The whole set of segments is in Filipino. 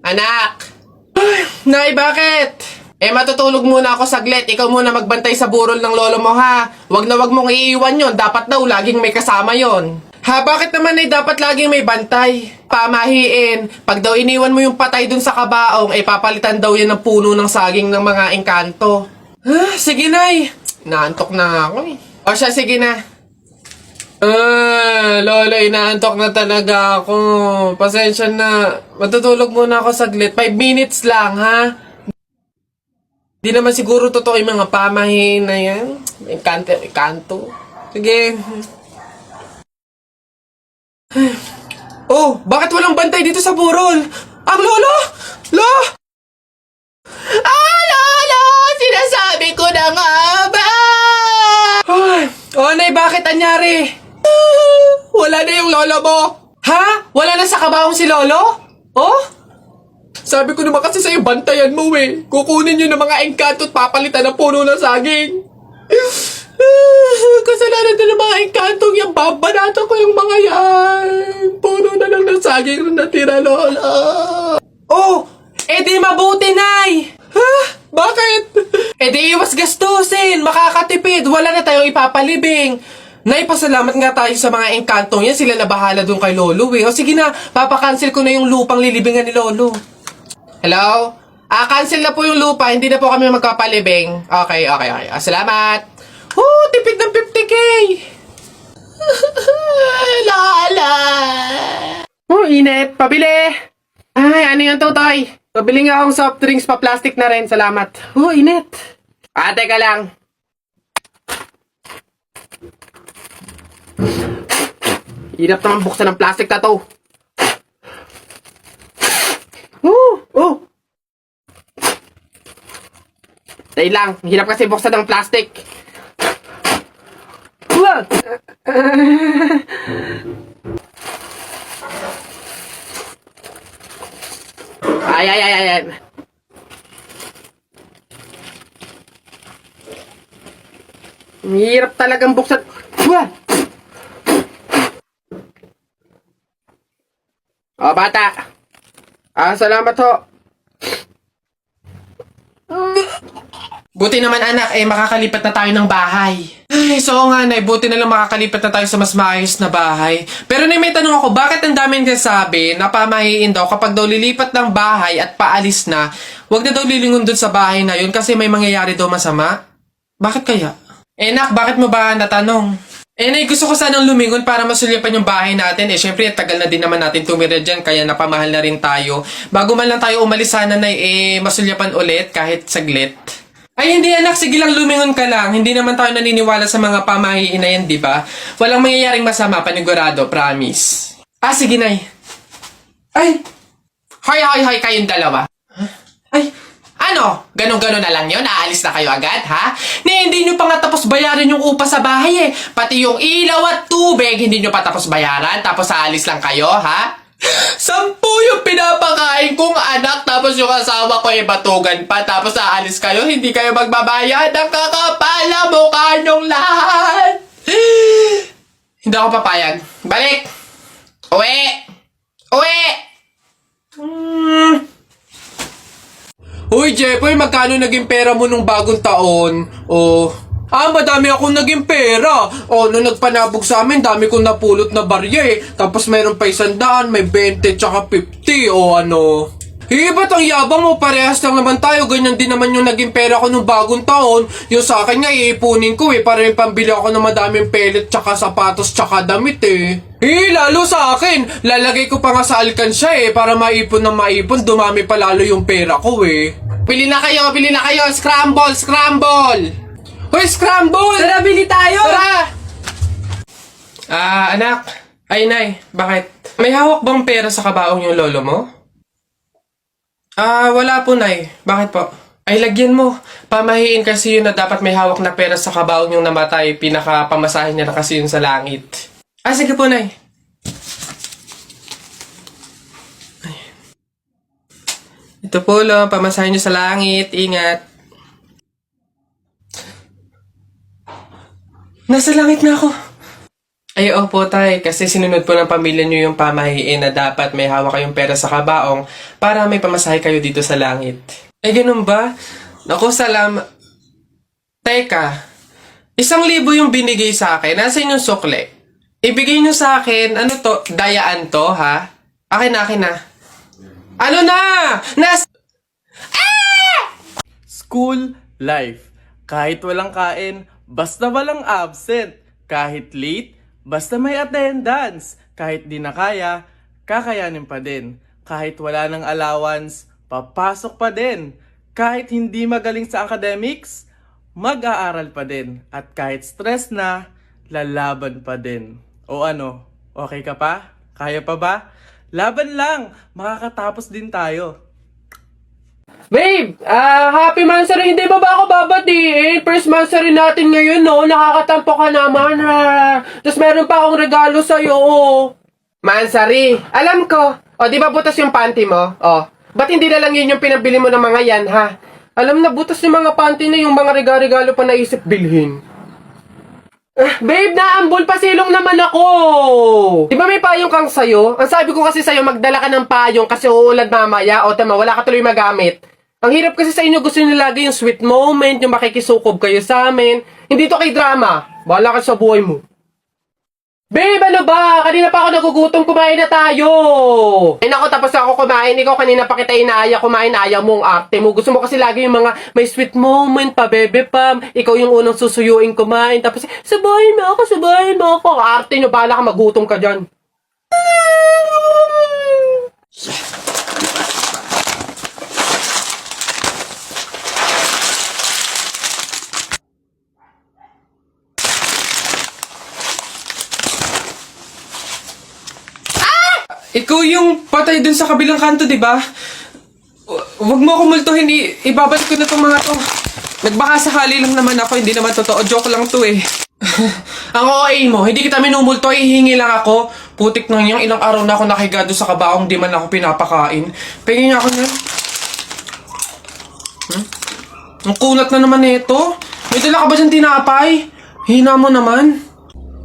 Anak! Nay, bakit? Matutulog muna ako saglit. Ikaw muna magbantay sa burol ng lolo mo, ha? Wag na wag mong iiwan yon. Dapat daw laging may kasama yon. Ha, bakit naman ay dapat laging may bantay? Pamahiin. Pag daw iniwan mo yung patay dun sa kabaong, papalitan daw yan ng puno ng saging ng mga engkanto. Sige, Nay. Naantok na ako eh. O siya, sige na. Lola, inaantok na talaga ako. Pasensya na. Matutulog muna ako saglit. 5 minutes lang, ha? Di naman siguro totoo yung mga pamahiin na yan. Engkanto. Sige. Oh, bakit walang bantay dito sa burol? Ang lolo! Lolo! Sinasabi ko na nga ba? Nay, bakit anyari? Wala na yung lolo mo. Ha? Wala na sa kabaong si lolo? Oh? Sabi ko naman kasi sa'yo, bantayan mo eh. Kukunin nyo ng mga engkanto at papalitan ng puno ng saging. Kasalanan na ng mga engkantong yung babanatan ko yung mga yan. Puno na lang ng saging na natira, lola. Oh, di mabuti, Nay. Ha? Bakit? Di iwas gastusin. Makakatipid. Wala na tayong ipapalibing. Nay, pasalamat nga tayo sa mga engkantong yan. Sila na bahala dun kay lolo eh. O sige na, papakancel ko na yung lupang lilibingan ni lolo. Hello? Cancel na po yung lupa. Hindi na po kami magpapalibing. Okay. Salamat. Tipid ng 50K. Lala. Init. Pabili. Ay, ano yung tutoy? Pabili nga akong soft drinks pa plastic na rin. Salamat. Init. Teka lang. Hirap naman buksan ng plastic na to. Dahil lang, hirap kasi buksan ng plastic. Ay. Hirap talagang buksan. Bata. Salamat ho. Buti naman anak, makakalipat na tayo ng bahay. Ay, so nga Nay, buti na lang makakalipat na tayo sa mas maayos na bahay. Pero may tanong ako, bakit ang daming nagsasabi na pamahiin daw kapag daw lilipat ng bahay at paalis na, wag na daw lilingon dun sa bahay na yun kasi may mangyayari daw masama? Bakit kaya? Nak, bakit mo ba natanong? Nay, gusto ko sanang lumingon para masulyapan yung bahay natin. Syempre, tagal na din naman natin tumira dyan, kaya napamahal na rin tayo. Bago man lang tayo umalis sana, Nay, masulyapan ulit kahit saglit. Ay, hindi anak. Sige lang, lumingon ka lang. Hindi naman tayo naniniwala sa mga pamahiin na yan, di ba? Walang mangyayaring masama, panigurado, promise. Sige, Nay. Ay! Hoy, kayong dalawa. Ay, ano? Ganon-ganon na lang yun? Aalis na kayo agad, ha? Hindi nyo pa nga tapos bayaran yung upa sa bahay eh. Pati yung ilaw at tubig, hindi nyo pa tapos bayaran, tapos aalis lang kayo, ha? 10 yung pinapakain kong anak, tapos yung asawa ko batugan pa, tapos aalis kayo, hindi kayo magbabayad. Ang kakapal na mukha nyong lahat. Hindi ako papayag. Balik! Uwi! Uy, Jepoy, magkano naging pera mo nung bagong taon? Madami akong naging pera. Nung nagpanabog sa amin, dami kong napulot na barya eh. Tapos meron pa 100, may 20, tsaka 50, ba't ang yabang mo? Parehas lang naman tayo. Ganyan din naman yung naging pera ko nung bagong taon. Yung sa akin nga, iipunin ko para may pambili ako ng madaming pellet, tsaka sapatos, tsaka damit eh. Lalo sa akin. Lalagay ko pa nga sa alkansya para maipon na maipon. Dumami pa lalo yung pera ko eh. Bili na kayo. Scramble! Hoy, scramble! Tara, bili tayo! Tara! Anak. Ay, Nay. Bakit? May hawak bang pera sa kabaong yung lolo mo? Wala po, Nay. Bakit po? Ay, lagyan mo. Pamahiin kasi yun na dapat may hawak na pera sa kabaong yung namatay. Pinakapamasahin niya na kasi yun sa langit. Sige po, Nay. Ito po, pamasahin niyo sa langit. Ingat. Nasa langit na ako. Ay, opo, tay. Kasi sinunod po ng pamilya niyo yung pamahiin na dapat may hawak kayong pera sa kabaong para may pamasahe kayo dito sa langit. Ay, ganun ba? Naku, Teka, 1,000 yung binigay sa akin. Nasaan yung sukle? Ibigay niyo sa akin, ano to? Dayaan to, ha? Akin na. Ano na? School life. Kahit walang kain, basta walang absent. Kahit late, basta may attendance. Kahit di na kaya, kakayanin pa din. Kahit wala ng allowance, papasok pa din. Kahit hindi magaling sa academics, mag-aaral pa din. At kahit stress na, lalaban pa din. O ano, okay ka pa? Kaya pa ba? Laban lang, makakatapos din tayo. Babe, happy Mansari. Hindi ba ako babatiin? First Mansari natin ngayon, no? Nakakatampo ka naman, ha? Tapos meron pa akong regalo sa'yo, oh. Mansari, alam ko. O, di ba butas yung panty mo? O, ba't hindi na lang yun yung pinabili mo ng mga yan, ha? Alam na, butas yung mga panty na yung mga regalo pa naisip bilhin. Babe, naambol pa silong naman ako! Di ba may payong kang sayo? Ang sabi ko kasi sayo, magdala ka ng payong kasi uulad mamaya. O tama, wala ka tuloy magamit. Ang hirap kasi sa inyo, gusto nyo lagi yung sweet moment, yung makikisukob kayo sa amin. Hindi to kay drama. Bahala ka sa buhay mo. Babe, ano ba? Kanina pa ako nagugutom, kumain na tayo! Ay nako, tapos ako kumain. Ikaw kanina pa kita inaaya kumain, ayaw mong arte mo. Gusto mo kasi lagi yung mga may sweet moment pa, bebe pam. Ikaw yung unang susuyuin kumain. Tapos, sabahin mo ako. Arte nyo, bahala ka, magutom ka dyan. Ikaw yung patay dun sa kabilang kanto, di ba? Huwag mo ako multuhin, ibabalik ko na tong mga to. Nagbaka sakali lang naman ako, hindi naman totoo. Joke lang to eh. Ang OA mo, hindi kita minumulto, hihingi lang ako. Putik nang yung ilang araw na ako nakahiga doon sa kabaong, di man ako pinapakain. Pingin niya ako niyan. Ang kunat na naman nito. May dala ka ba dyan tinapay? Hina mo naman.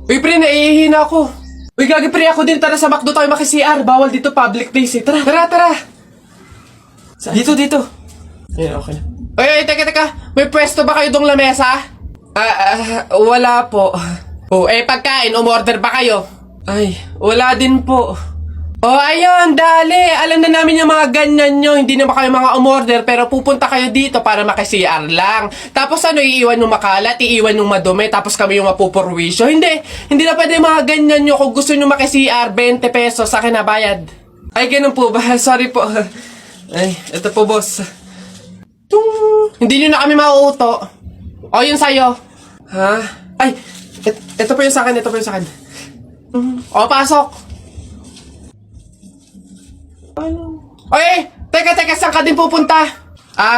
Uy, pre, naihihina ako. Uy, gagi pre, ako din. Tara sa McDo tayo maki-CR. Bawal dito, public place eh. Tara. Dito. Ayan, okay na. Uy, teka. May pwesto ba kayo dong lamesa? Wala po. Oh, pagkain, umorder ba kayo? Ay, wala din po. Oh, ayun, dali. Alam na namin yung mga ganyan nyo. Hindi naman kayo mga umorder, pero pupunta kayo dito para maki-CR lang. Tapos ano, iiwan yung makalat, iiwan yung madumi, tapos kami yung mapupurwisyo. Hindi na pwede mga ganyan nyo. Kung gusto nyo maki-CR, 20 pesos, sa akin na bayad. Ay, ganun po ba? Sorry po. Ay, ito po, boss. Hindi nyo na kami mauuto. O, yun sa'yo. Ha? Ay, ito po yung sa akin, O, pasok. Oy! Teka, saan ka din pupunta?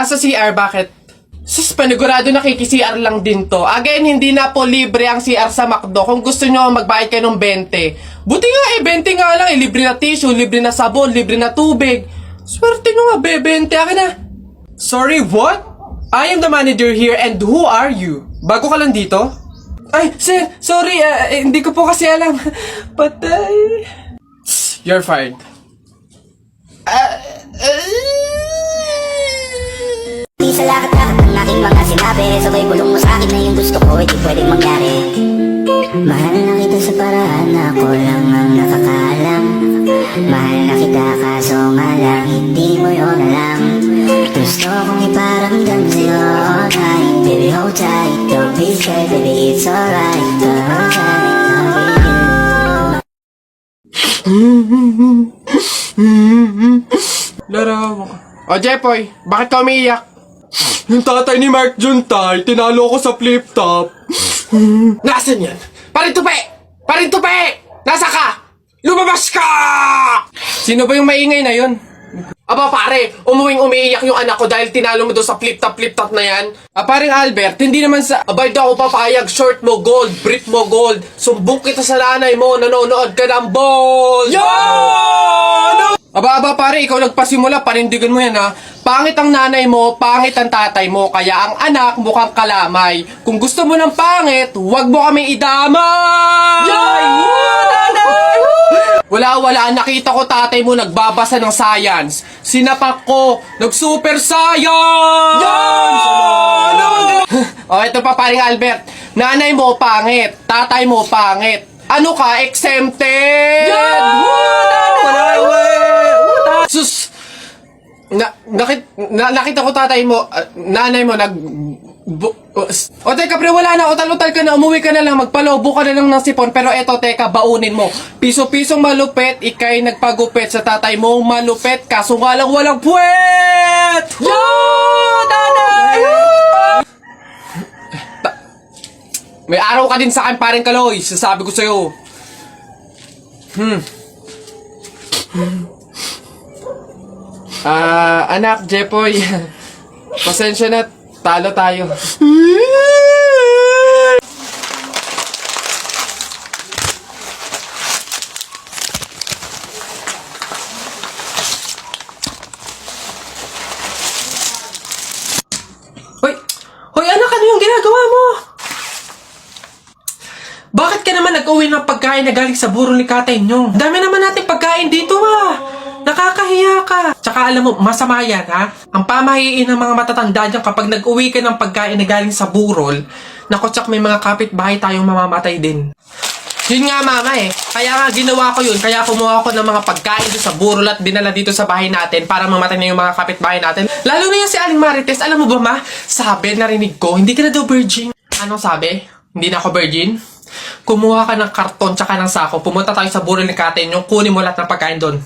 Sa CR, bakit? Sus, panigurado nakiki-CR lang din to. Again, hindi na po libre ang CR sa McDo. Kung gusto nyo, magbayad kayo ng 20. Buti nga 20 nga lang libre na tissue, libre na sabon, libre na tubig. Swerte nyo nga, 20. Akin na. Sorry, what? I am the manager here and who are you? Bago ka lang dito? Ay, sir, sorry, hindi ko po kasi alam. Patay. You're fired. Di sa lahat-lahat ng aking mga sinabi, sabay bulong mo sa akin na yung gusto ko, hindi pwedeng mangyari. Mahal na kita sa paraan na ako lang ang nakakaalam. Mahal na kita kaso nga lang, hindi mo yun alam. Gusto kong iparamdam sa'yo all night. Baby hold tight, don't be scared, baby it's alright. The whole time Larawa ko. O, Jepoy, bakit ka umiiyak? Yung tatay ni Mark Juntay, tinalo ko sa flip top. Nasaan yan? Parintupe! Nasa ka? Lumabas ka! Sino ba yung maingay na yun? Aba pare, umiiyak yung anak ko dahil tinalo mo doon sa flip top na yan. Paring Albert, hindi naman sa abay daw ako papayag, short mo gold, brief mo gold. Sumbong kita sa nanay mo, nanonood ka ng ball! Yo! Aba, pare, ikaw nagpasimula, panindigan mo yan ha. Pangit ang nanay mo, pangit ang tatay mo, kaya ang anak mukhang kalamay. Kung gusto mo ng pangit, huwag mo kami idamay! Wala, nakita ko tatay mo nagbabasa ng science. Sinapak ko, nag-super science! O, ito pa paring Albert. Nanay mo pangit, tatay mo pangit. Ano ka, exempted? Sus! Nakita ko tatay mo, nanay mo, o teka pre, wala na, utal-utal ka na, umuwi ka na lang, magpalobo ka na lang ng sipon, pero eto teka, baunin mo. Piso-pisong malupet, ikay nagpagupit sa tatay mo, malupet, kaso nga lang walang puwet! May araw ka din sa akin, paring Kaloy, sasabi ko sa'yo. Anak, Jepoy, pasensya na, talo tayo. Hoy anak, ano yung ginagawa mo? Bakit ka naman nag-uwi ng pagkain na galing sa burol ni Katay nyo? Dami naman nating pagkain dito Nakakahiya ka. Tsaka alam mo, masama yan ha. Ang pamahiin ng mga matatanda dyan kapag nag-uwi ka ng pagkain na galing sa burol, naku tsak may mga kapitbahay tayong mamamatay din. Yun nga mama Kaya nga ginawa ko yun. Kaya kumuha ko ng mga pagkain doon sa burol at dinala dito sa bahay natin para mamatay na yung mga kapitbahay natin. Lalo na yung si Aling Marites. Alam mo ba ma? Sabi, narinig ko, hindi ka na daw virgin. Anong sabi? Hindi na ako virgin? Kumuha ka ng karton tsaka ng sako. Pumunta tayo sa burol ni Katay yung kunin mo lahat ng pagkain doon.